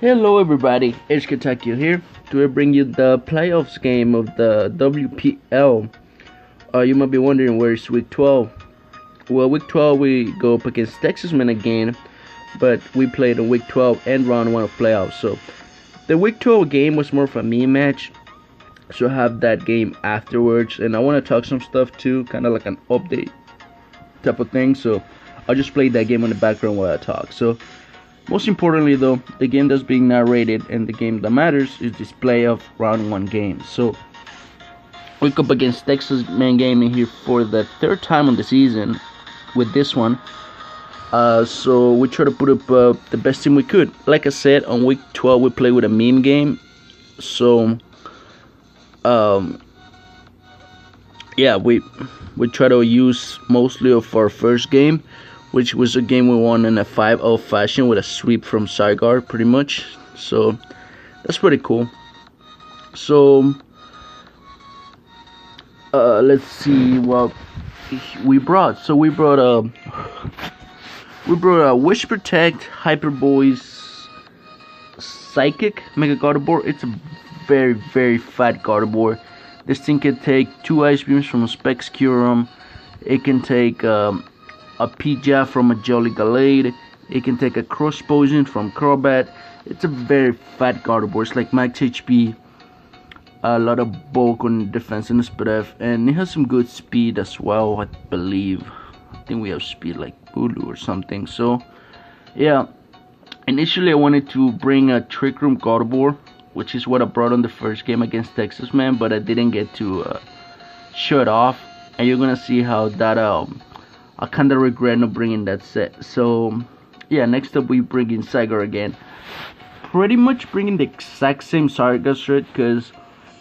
Hello everybody, it's Kentucky here to bring you the playoffs game of the WPL. You might be wondering where is week 12. Well, week 12 we go up against TexasManGaming again, but we played in week 12 and round 1 of playoffs. So the week 12 game was more of a meme match, so I have that game afterwards, and I want to talk some stuff too, kind of like an update type of thing. So I'll just play that game on the background while I talk. So most importantly though, the game that's being narrated and the game that matters is this playoff round 1 game. So we go up against TexasManGaming here for the third time on the season with this one. So we try to put up the best team we could. Like I said, on week 12 we play with a meme game. So yeah, we try to use mostly of our first game, which was a game we won in a 5-0 fashion with a sweep from Saigar, pretty much. So that's pretty cool. So let's see what we brought. So we brought a Wish Protect, Hyper Boys, Psychic Mega Gardevoir. It's a very fat Gardevoir. This thing can take 2 Ice Beams from a Specs Curum. It can take a Pidgeot from a Jolly Galade. It can take a Cross Poison from Crobat. It's a very fat Gardevoir. It's like max HP, a lot of bulk on defense and SPF, and it has some good speed as well, I believe. I think we have speed like Bulu or something. So yeah, initially I wanted to bring a Trick Room Gardevoir, which is what I brought on the first game against Texas, but I didn't get to show it off, and you're gonna see how that I kinda regret not bringing that set. So yeah, next up we bring in Saigar again. Pretty much bringing the exact same Saigar set, because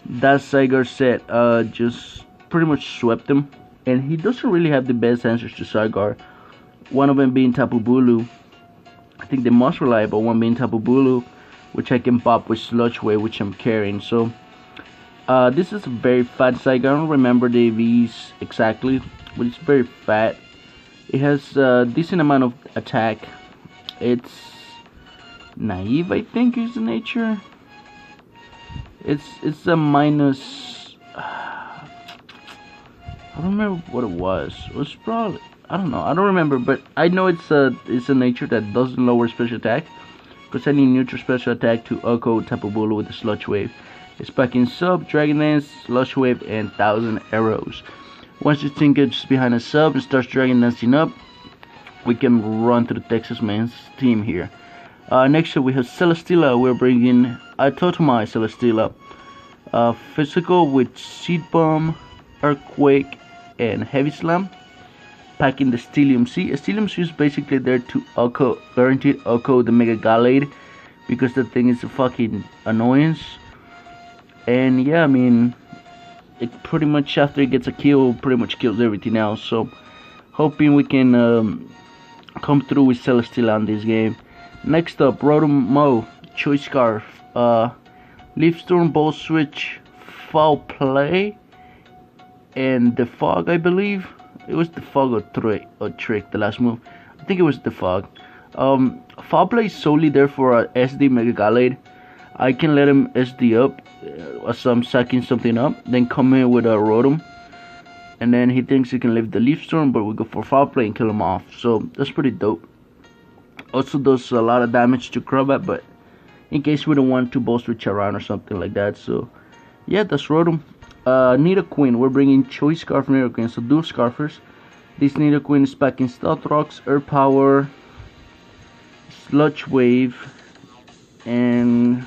that Saigar set just pretty much swept him, and he doesn't really have the best answers to Saigar. One of them being Tapu Bulu. I think the most reliable one being Tapu Bulu, which I can pop with Sludge Wave, which I'm carrying. So this is a very fat Saigar. I don't remember the V's exactly, but it's very fat. It has a decent amount of attack. It's naive, I think, is the nature. It's a minus. I don't remember what it was. It was probably, I don't know. I don't remember, but I know it's a nature that doesn't lower special attack, because any neutral special attack to Oko Tapu Bulu with a Sludge Wave. It's packing Sub, Dragon Dance, Sludge Wave, and 1000 Arrows. Once this thing gets behind a sub and starts Dragon Dancing up, we can run to the Texas Man's team here. Next up we have Celesteela. We're bringing a Totemized Celesteela. Physical with Seed Bomb, Earthquake, and Heavy Slam. Packing the Stellium Sea. Stellium Sea is basically there to guaranteed Oko the Mega Galade, because the thing is a fucking annoyance. And yeah, I mean, it pretty much, after it gets a kill, pretty much kills everything else. So hoping we can come through with Celesteela on this game. Next up, Rotom Mo, Choice Scarf, Leaf Storm, Ball Switch, Foul Play, and the Fog, I believe. It was the Fog or Trick, the last move. I think it was the Fog. Foul Play is solely there for a SD Mega Galade. I can let him SD up as I'm sacking something up, then come in with a Rotom, and then he thinks he can live the Leaf Storm, but we go for Foul Play and kill him off. So that's pretty dope. Also does a lot of damage to Crobat, but in case we don't want to Ball Switch around or something like that. So yeah, that's Rotom. Nidoqueen, we're bringing Choice Scarf Nidoqueen, so dual Scarfers. This Nidoqueen is packing Stealth Rocks, Earth Power, Sludge Wave, and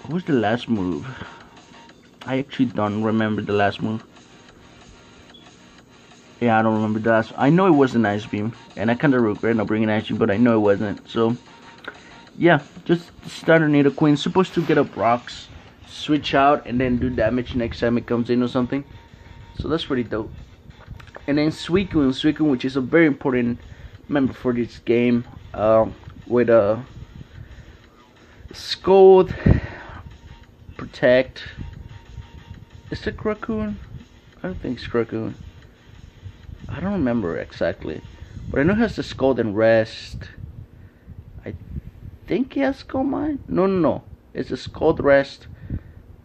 what was the last move? I actually don't remember the last move. Yeah, I don't remember the last. I know it was an Ice Beam, and I kinda regret not bringing Ice Beam, but I know it wasn't. So yeah, just standard Nidoqueen. Supposed to get up rocks, switch out, and then do damage next time it comes in or something. So that's pretty dope. And then Suicune, which is a very important member for this game, with a Scold, Protect. Is it Raccoon? I don't think it's Raccoon. I don't remember exactly, but I know it has the Scald and Rest. I think he has Skull Mine. No. It's a Skull Rest,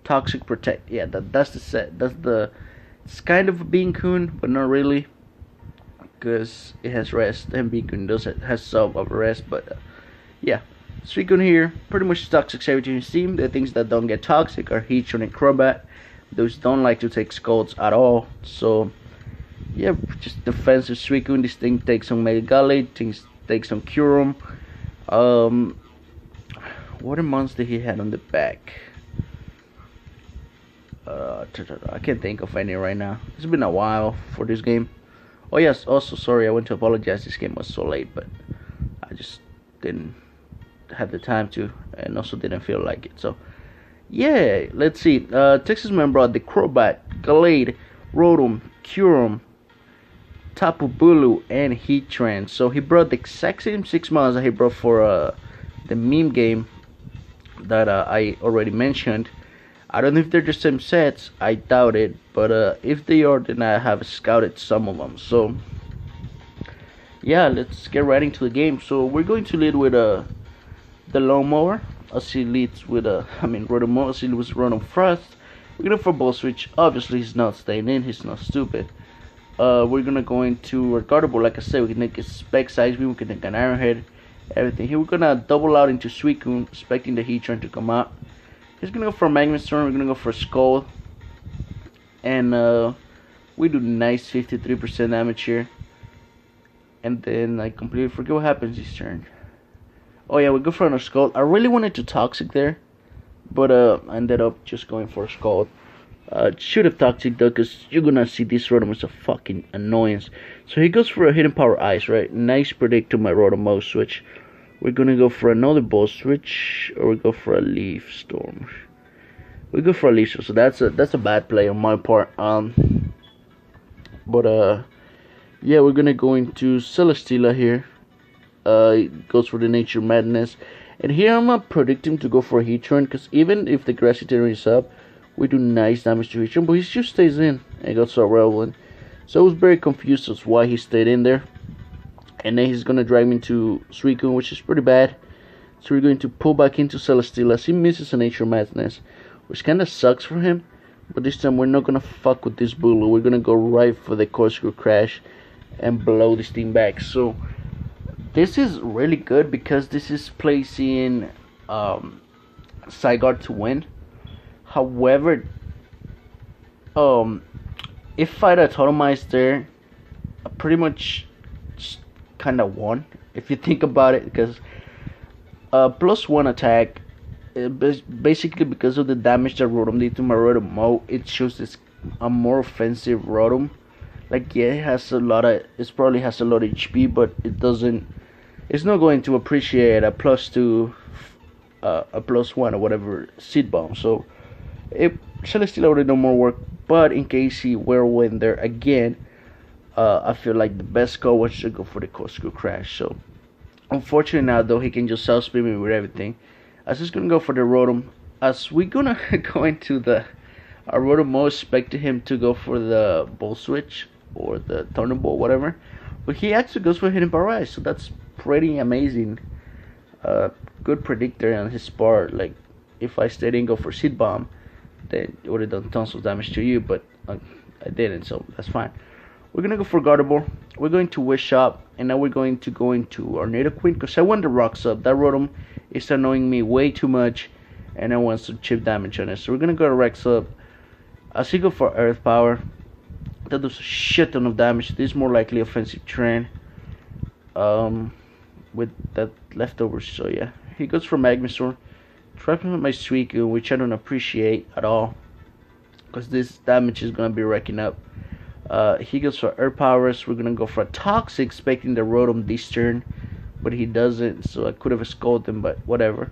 Toxic Protect. Yeah, that's the set. That's the. It's kind of a Bean Coon, but not really, because it has rest, and Bean Coon has some of rest. But yeah, Suicune here pretty much toxic everything you see. The things that don't get toxic are Heatran and Crobat. Those don't like to take Scalds at all. So yeah, just defensive Suicune. This thing takes some Mega Gallade, things takes some Curum. What a monster he had on the back. I can't think of any right now. It's been a while for this game. Oh yes, also sorry, I want to apologize. This game was so late, but I just didn't have the time to, and also didn't feel like it. So yeah, let's see. TexasMan brought the Crobat, Gallade, Rotom, Curum, Tapu Bulu, and Heatran. So he brought the exact same 6 months that he brought for the meme game that I already mentioned. I don't know if they're the same sets. I doubt it, but if they are, then I have scouted some of them. So yeah, let's get right into the game. So we're going to lead with the Lawnmower, as he leads with Rotom, as he was Rotom first. We're gonna for Ball Switch. Obviously, he's not staying in. He's not stupid. We're gonna go into our Gardevoir. Like I said, we can make a Spec Size Beam. We can make an Iron Head. Everything. Here we're gonna double out into Suicune, expecting the Heatran to come out. He's gonna go for a Magma Storm. We're gonna go for a Skull, and we do nice 53% damage here. And then I completely forget what happens this turn. Oh yeah, we go for another Skull. I really wanted to Toxic there, but I ended up just going for a Skull. Should have Toxic though, because you're gonna see this Rotom is a fucking annoyance. So he goes for a Hidden Power Ice, right? Nice predict to my Rotom switch. We're gonna go for another Ball Switch, or we go for a Leaf Storm. We go for a Leaf Storm, so that's a bad play on my part. Yeah, we're gonna go into Celesteela here. It goes for the Nature Madness, and here I'm not predicting to go for a Heatran, because even if the Grassy Terrain is up, we do nice damage to Heatran, but he just stays in and goes to a Relevant. So I was very confused as why he stayed in there. And then he's gonna drag me into Suicune, which is pretty bad. So we're going to pull back into Celesteela as he misses a Nature Madness, which kinda sucks for him. But this time we're not gonna fuck with this Bulu. We're gonna go right for the Corkscrew Crash and blow this thing back. So this is really good because this is placing Zygarde to win. However, if I'd atomized there, I pretty much kind of won, if you think about it, because +1 attack, basically because of the damage that Rotom did to my Rotom, it shows it's a more offensive Rotom. Like, yeah, it probably has a lot of HP, but it's not going to appreciate a +2, a +1 or whatever Seed Bomb. So Celesteela already done more work, but in case he were win there again, I feel like the best call was to go for the Corkscrew Crash. So unfortunately now though, he can just self-speed me with everything. I was just gonna go for the Rotom. As we're gonna go into our Rotom, expected him to go for the Ball Switch or the Thunderbolt, whatever, but he actually goes for Hidden Power Ice. So that's pretty amazing. Good predictor on his part. Like, if I stayed in go for Seed Bomb, then it would have done tons of damage to you, but I didn't, so that's fine. We're gonna go for Gardevoir. We're going to Wish Up, and now we're going to go into our Nidoqueen, because I want the Rocks up. That Rotom is annoying me way too much, and I want some chip damage on it. So we're gonna go to Rex Up. As he go for Earth Power, that does a shit ton of damage. This is more likely offensive trend, with that leftover. So yeah, he goes for Magma Storm, trapping with my Suicune, which I don't appreciate at all, because this damage is gonna be racking up. He goes for Earth Powers. We're gonna go for a Toxic, expecting the Rotom this turn, but he doesn't, so I could have scolded him, but whatever.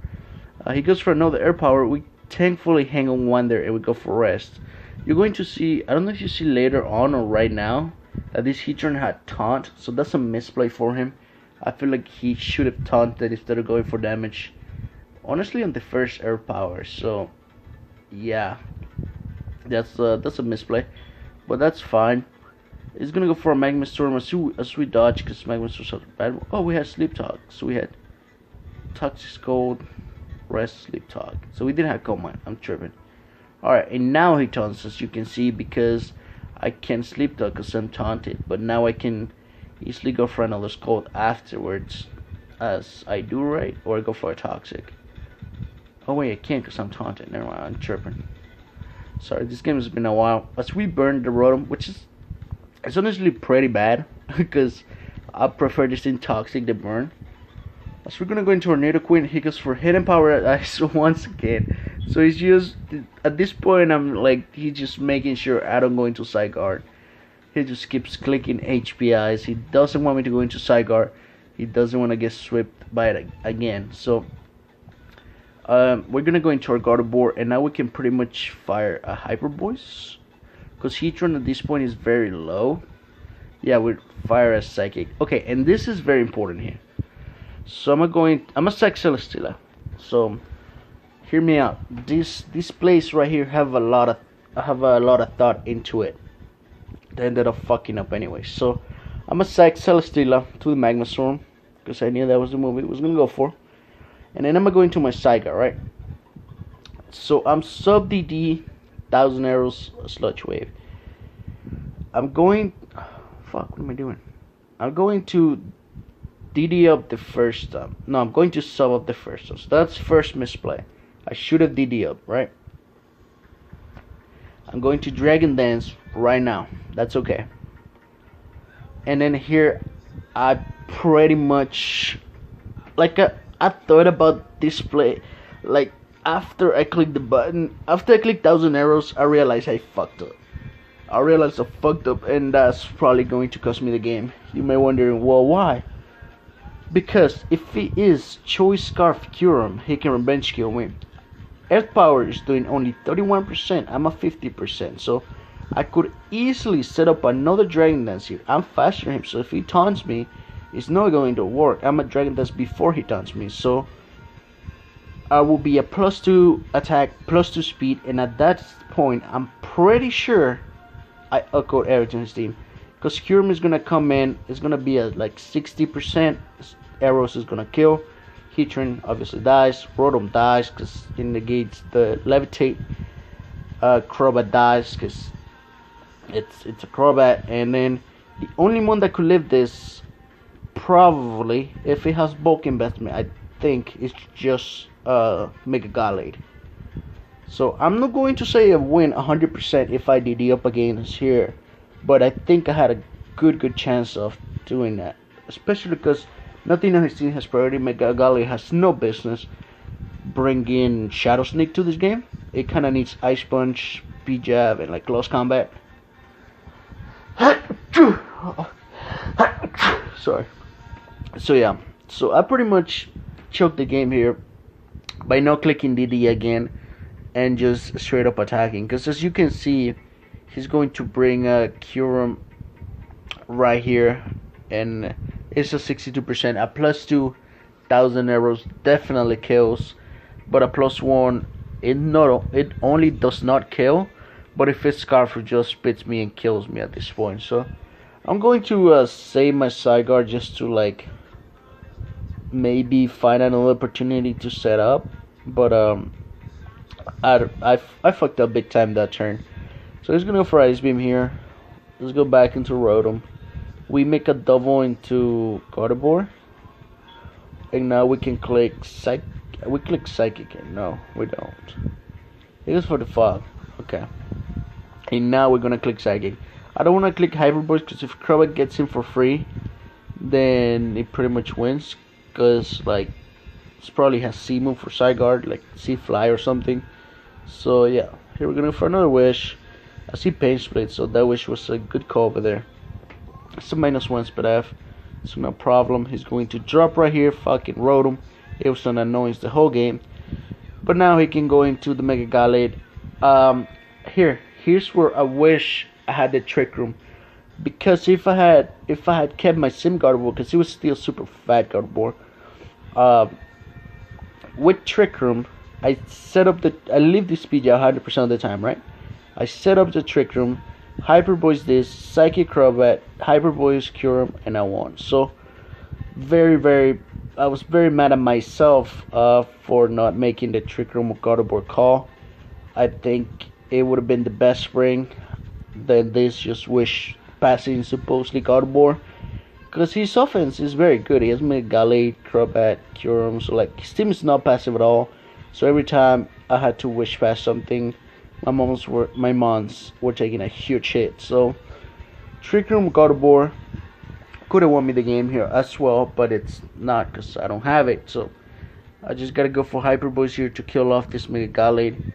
He goes for another Air Power. We thankfully hang on one there, and we go for Rest. You're going to see, I don't know if you see later on or right now, that this Heatran had Taunt, so that's a misplay for him. I feel like he should have taunted instead of going for damage, honestly, on the first Air Power. So yeah, that's a misplay, but that's fine. He's gonna go for a Magma Storm as we dodge, because Magma Storm's so bad. Oh, we had Sleep Talk, so we had Toxic Cold, Rest, Sleep Talk. So we didn't have Cold Mind. I'm tripping. Alright, and now he taunts us, you can see, because I can Sleep Talk because I'm taunted. But now I can easily go for another Scold afterwards, as I do, right? Or go for a Toxic. Oh wait, I can't because I'm taunted. Never mind, I'm tripping. Sorry, this game has been a while. As we burned the Rotom, which is, it's honestly pretty bad because I prefer this in Toxic to burn. As we're gonna go into Tornado Queen, he goes for Hidden Power Ice once again. So he's just, at this point, I'm like, he's just making sure I don't go into Side Guard. He just keeps clicking HPIs. He doesn't want me to go into Side Guard. He doesn't want to get swept by it again. So we're gonna go into our guard board, and now we can pretty much fire a Hyper Voice, because Heatran at this point is very low. Yeah, we fire a Psychic. Okay, and this is very important here. So I'm a Psych Celesteela. So hear me out. This place right here have a lot of thought into it. They ended up fucking up anyway. So I'm a Psych Celesteela to the Magma Storm, because I knew that was the move it was gonna go for. And then I'm gonna go into my Saiga, right? So I'm sub DD, 1000 arrows, Sludge Wave. I'm going, fuck, what am I doing? I'm going to DD up the first time. No, I'm going to sub up the first time. So that's first misplay. I should have DD up, right? I'm going to Dragon Dance right now. That's okay. And then here, I pretty much, like, I thought about this play. Like, after I clicked the button, after I clicked 1000 arrows, I realized I fucked up. And that's probably going to cost me the game. You may wonder, well, why? Because if he is Choice Scarf Kyurem, he can revenge kill me. Earth Power is doing only 31%, I'm at 50%, so I could easily set up another Dragon Dance here. I'm faster than him, so if he taunts me, it's not going to work. I'm a Dragon Dance before he taunts me, so I will be a +2 attack, +2 speed, and at that point, I'm pretty sure I outcode everything in his team. Because Kyurem is gonna come in, it's gonna be at like 60%. Arrows is gonna kill. Heatran obviously dies. Rotom dies because it negates the Levitate. Crobat dies because it's a Crobat. And then the only one that could live this, probably, if it has bulk investment, I think it's just Mega Gallade. So I'm not going to say I win 100% if I DD up against here, but I think I had a good chance of doing that, especially because nothing on his team has priority. Mega Gallade has no business bringing Shadow Sneak to this game. It kind of needs Ice Punch, P-Jab, and like close combat. Sorry. So yeah, so I pretty much choked the game here by not clicking DD again and just straight up attacking, because as you can see, he's going to bring a Kyurem right here, and it's a 62%. A +2 1000 arrows definitely kills, but a +1 it only does not kill, but if it's Scarf, it just spits me and kills me at this point. So I'm going to save my side guard just to like maybe find another opportunity to set up, but I fucked up big time that turn. So he's gonna go for Ice Beam here. Let's go back into Rotom. We make a double into Gardevoir, and now we can click Psych. We click Psychic. No, we don't. It goes for the Fog. Okay. And now we're gonna click Psychic. I don't wanna click Hyper Voice because if Crobat gets him for free, then it pretty much wins. Cause like it probably has C move for Side Guard, like C Fly or something. So yeah, here we're gonna go for another Wish. I see Pain Split, so that Wish was a good call over there. It's a -1 split F, so no problem. He's going to drop right here, fucking Rotom. It was an annoyance the whole game. But now he can go into the Mega Gallade. Here's where I wish I had the Trick Room, because if I had kept my Sim Gardevoir, because he was still super fat Gardevoir, with Trick Room, I leave the speed 100% of the time, right? I set up the Trick Room, Hyper Voice this, Psychic Crobat, Hyper Voice Kyurem, and I won. So very I was very mad at myself for not making the Trick Room Gardevoir call. I think it would have been the best spring than this just wish passing supposedly Gardevoir. Because his offense is very good. He has made Gallade, Crobat, Kyurem, so like his team is not passive at all. So every time I had to wish pass something, my mons were taking a huge hit. So Trick Room Gardevoir could have won me the game here as well, but it's not because I don't have it. So I just gotta go for Hyper Boost here to kill off this Mega Gallade.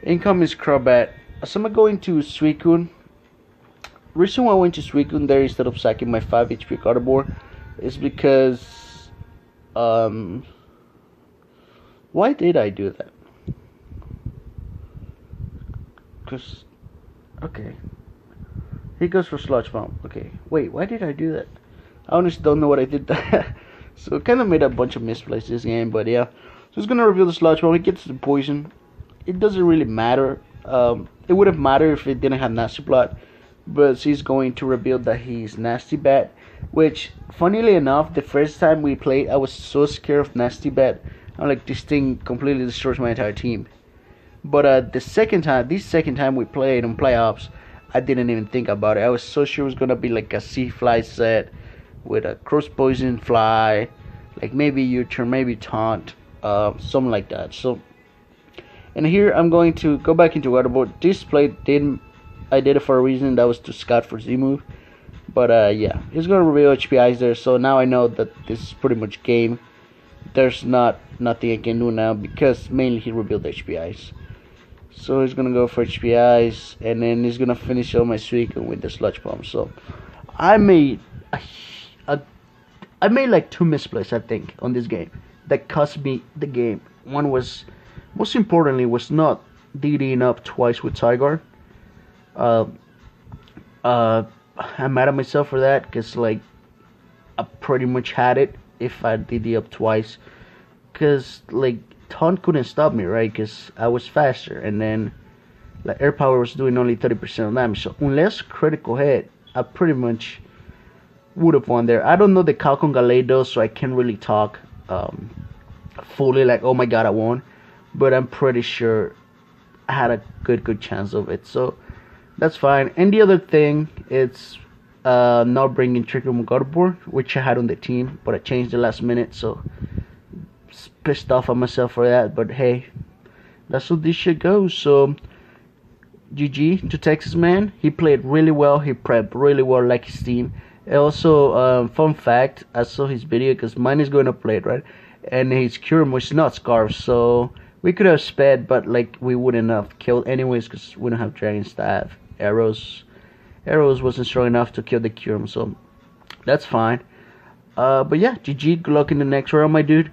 Income is Crobat. So I'm going to Suicune. Reason why I went to Suicune there instead of sacking my 5 HP Gardevoir is because why did I do that? Cause okay, he goes for Sludge Bomb. Okay, wait, why did I do that? I honestly don't know what I did that. So kind of made a bunch of misplays this game, but yeah. So he's gonna reveal the Sludge Bomb. He gets the poison. It doesn't really matter. It would have mattered if it didn't have Nasty Plot. But he's going to reveal that he's Nasty Bat, which, funnily enough, the first time we played, I was so scared of Nasty Bat. I'm like, this thing completely destroys my entire team. But this second time we played in playoffs, I didn't even think about it. I was so sure it was gonna be like a Sea Fly set with a Cross Poison Fly, like maybe U-turn, maybe Taunt, something like that. So, and here I'm going to go back into Waterboard. This play I did it for a reason, that was to scout for Z-move. But yeah, he's gonna reveal HPIs there, so now I know that this is pretty much game. There's nothing I can do now because mainly he revealed HPIs. So he's gonna go for HPIs, and then he's gonna finish all my Suicune with the Sludge Bomb. So I made like 2 misplays I think on this game that cost me the game. One was, most importantly, was not DDing up twice with Zygarde. I'm mad at myself for that because like I pretty much had it if I DD up twice, because like Taunt couldn't stop me, right? Because I was faster, and then like Air Power was doing only 30% of damage. So unless critical hit, I pretty much would have won there. I don't know the calc on Gallade though, so I can't really talk fully like, oh my god, I won. But I'm pretty sure I had a good chance of it. So that's fine. And the other thing, it's not bringing Trick Room Gardevoir, which I had on the team, but I changed the last minute, so pissed off at myself for that. But hey, that's how this shit goes. So GG to Texas Man. He played really well. He prepped really well, like his team. And also, fun fact, I saw his video because mine is going to play it, right? And his Kyurem was not Scarf, so we could have sped, but like we wouldn't have killed anyways because we don't have Dragon Staff. Arrows wasn't strong enough to kill the Kyurem, so that's fine. But yeah, GG, good luck in the next round, my dude.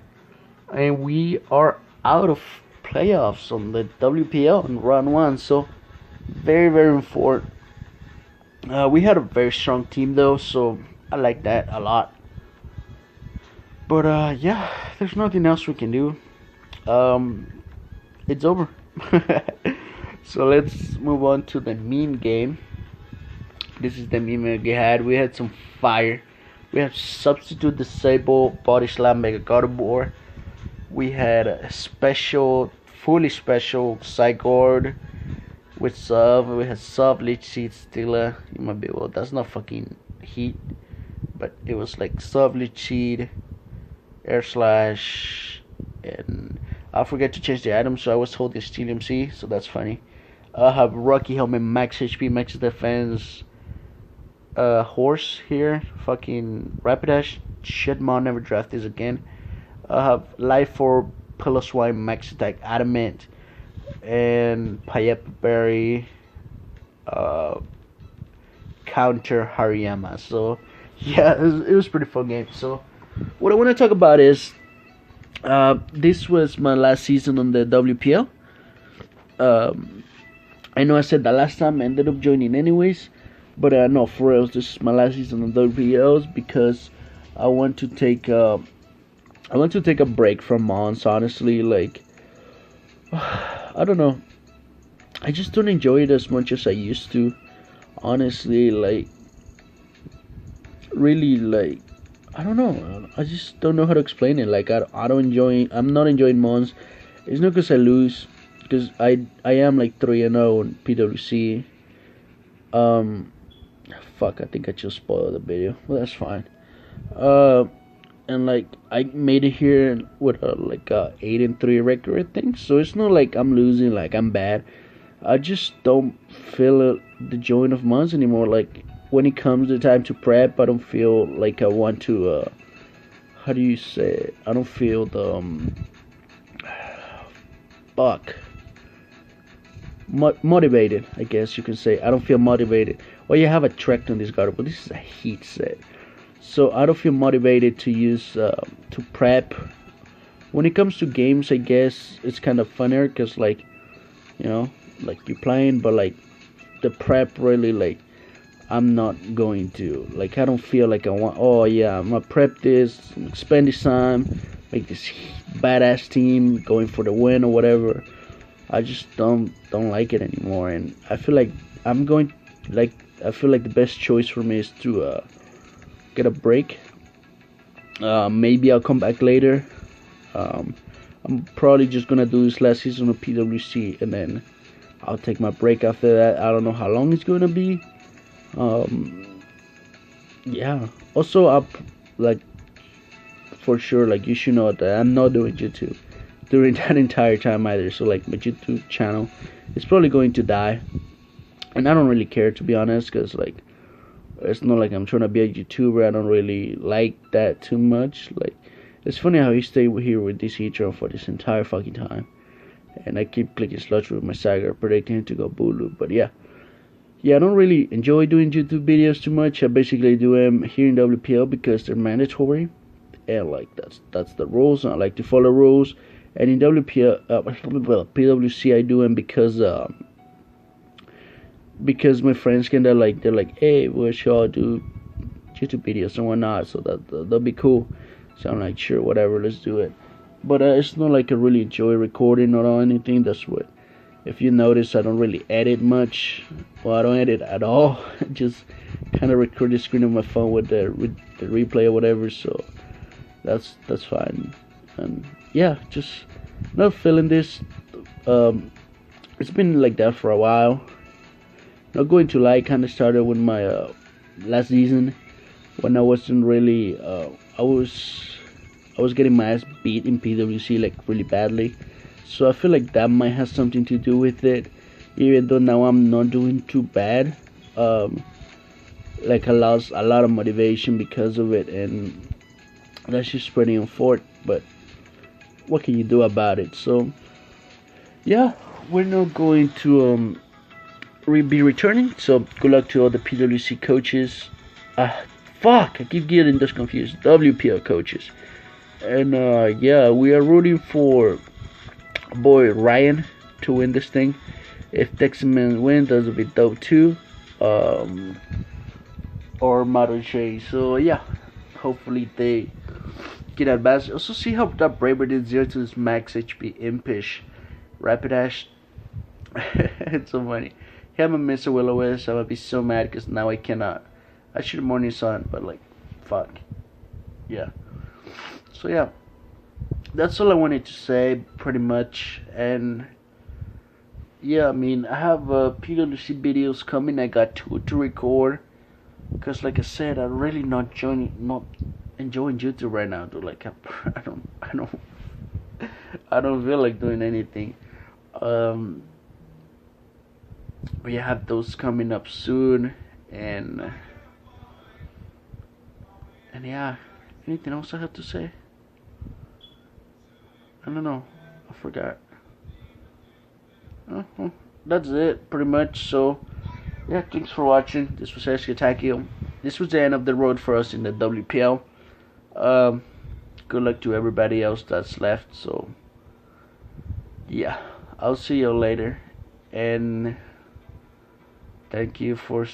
And we are out of playoffs on the WPL in round 1, so very important. We had a very strong team though, so I like that a lot. But yeah, there's nothing else we can do. It's over. So let's move on to the meme game. This is the meme we had. We had some fire. We have Substitute Disable Body Slam Mega Gardevoir. We had a special, fully special Zygarde with Sub. We had Sub, Leech Seed, Stilla. You might be, well, that's not fucking heat, but it was like Sub, Leech Seed, Air Slash, and I forget to change the item, so I was told it's Stelium C, so that's funny. I have Rocky Helmet, Max HP, Max Defense, Horse here, fucking Rapidash, shit, man, never draft this again. I have Life for Piloswine, Max Attack, Adamant, and Payep Berry, counter Hariyama. So yeah, it was a pretty fun game. So what I want to talk about is this was my last season on the WPL. I know I said that last time, I ended up joining anyways, but no, for real, this is my last season on WPLs because I want to take a break from Mons. Honestly, like I don't know, I just don't enjoy it as much as I used to. Honestly, like really, like I don't know. I just don't know how to explain it. Like I don't enjoy. I'm not enjoying Mons. It's not because I lose, because I am like 3-0 in PWC. Um, fuck. I think I just spoiled the video. Well, that's fine. Uh, and like I made it here with like a 8-3 record, I think. So it's not like I'm losing. Like I'm bad. I just don't feel the joy of Mons anymore. Like when it comes to time to prep, I don't feel like I want to. How do you say it? I don't feel the fuck motivated. I guess you can say I don't feel motivated. Well, you have a track on this guard, but this is a heat set, so I don't feel motivated to use to prep. When it comes to games, I guess it's kind of funnier because like you know, like you're playing, but like the prep really like I'm not going to like I don't feel like I want. Oh yeah, I'm gonna prep this, spend this time, make this badass team going for the win or whatever. I just don't like it anymore, and I feel like I'm going like I feel like the best choice for me is to get a break. Maybe I'll come back later. I'm probably just gonna do this last season of PWC, and then I'll take my break after that. I don't know how long it's gonna be. Yeah. Also, up like for sure, like you should know that I'm not doing YouTube during that entire time either. So like my YouTube channel is probably going to die, and I don't really care, to be honest, because like it's not like I'm trying to be a YouTuber. I don't really like that too much. Like it's funny how he stayed here with this Heatron for this entire fucking time, and I keep clicking sludge with my Sagar, predicting him to go Bulu. But yeah, I don't really enjoy doing YouTube videos too much. I basically do them here in WPL because they're mandatory, and like that's the rules. And I like to follow rules. And in WPL, PWC, I do them because my friends they're like, hey, we should do YouTube videos and whatnot, so that'll be cool. So I'm like, sure, whatever, let's do it. But it's not like I really enjoy recording or anything. That's what. If you notice, I don't really edit much. Well, I don't edit at all. Just kind of record the screen of my phone with the replay or whatever. So that's fine. And yeah, just not feeling this. It's been like that for a while. Not going to lie, kind of started with my last season when I wasn't really. I was getting my ass beat in PWC like really badly. So I feel like that might have something to do with it, even though now I'm not doing too bad. Like I lost a lot of motivation because of it, and that's just pretty unfortunate. But what can you do about it? So yeah, we're not going to be returning. So good luck to all the PWC coaches. Fuck, I keep getting this confused. WPL coaches, and yeah, we are rooting for boy Ryan to win this thing. If TexasMan wins, that would be dope too. Or Maroche. So yeah, hopefully they get advanced. Also see how that Braver did 0 to his max HP impish Rapidash. It's so funny. He haven't missed a Will-O-Wisp. I'm gonna be so mad because now I cannot. I should have Morning Sun, but like, fuck. Yeah. So yeah. That's all I wanted to say, pretty much. And yeah, I mean, I have PWC videos coming. I got 2 to record, because like I said, I'm really not enjoying YouTube right now, dude. Like I don't feel like doing anything. But you have those coming up soon, and yeah. Anything else I have to say? I don't know. I forgot. That's it, pretty much. So, yeah, thanks for watching. This was Takio. This was the end of the road for us in the WPL. Good luck to everybody else that's left. So, yeah, I'll see you later. And thank you for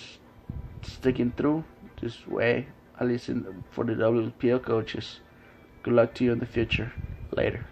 sticking through this way. I listen for the WPL coaches. Good luck to you in the future. Later.